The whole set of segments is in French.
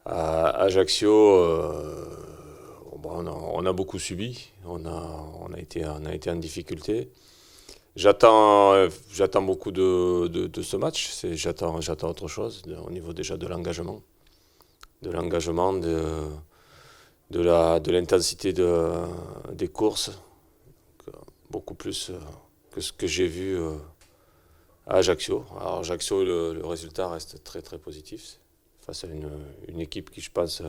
À Ajaccio, on a beaucoup subi. On a été en difficulté. J'attends beaucoup de ce match. J'attends autre chose au niveau déjà de l'engagement, de l'intensité des courses, beaucoup plus que ce que j'ai vu à Ajaccio. Alors Ajaccio, le résultat reste très très positif face à une équipe qui, je pense,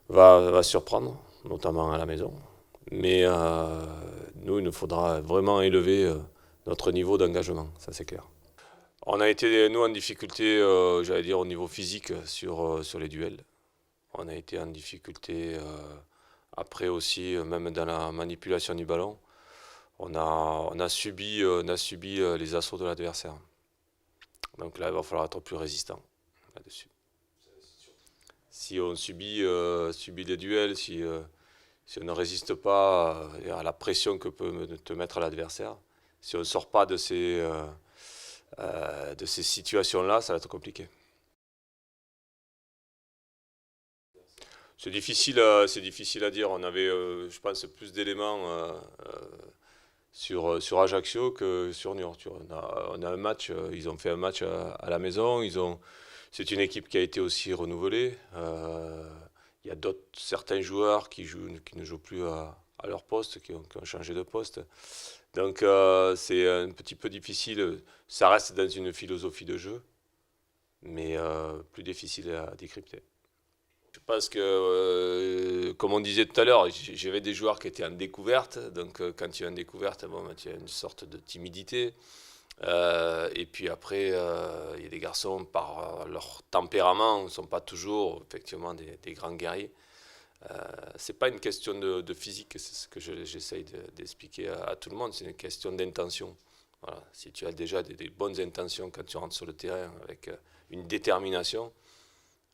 va surprendre, notamment à la maison. Mais nous, il nous faudra vraiment élever notre niveau d'engagement, ça c'est clair. On a été, nous, en difficulté, j'allais dire, au niveau physique sur les duels. On a été en difficulté après aussi, même dans la manipulation du ballon. On a subi les assauts de l'adversaire. Donc là, il va falloir être plus résistant là-dessus. Si on subit des duels, si on ne résiste pas à la pression que peut te mettre l'adversaire, si on ne sort pas de ces situations-là, ça va être compliqué. C'est difficile à dire. On avait, je pense, plus d'éléments sur Ajaccio que sur Niort. Tu vois. On a un match, ils ont fait un match à la maison. C'est une équipe qui a été aussi renouvelée. Il y a certains joueurs qui ne jouent plus à leur poste, qui ont changé de poste. Donc c'est un petit peu difficile. Ça reste dans une philosophie de jeu, mais plus difficile à décrypter. Je pense que, comme on disait tout à l'heure, j'avais des joueurs qui étaient en découverte. Donc, quand tu es en découverte, bon, ben, tu as une sorte de timidité. Et puis après, il y a des garçons, par leur tempérament, ne sont pas toujours effectivement des grands guerriers. C'est pas une question de physique, c'est ce que j'essaye d'expliquer à tout le monde. C'est une question d'intention. Voilà. Si tu as déjà des bonnes intentions quand tu rentres sur le terrain avec une détermination,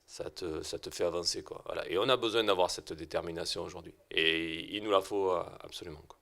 ça te fait avancer, quoi. Voilà. Et on a besoin d'avoir cette détermination aujourd'hui. Et il nous la faut absolument, quoi.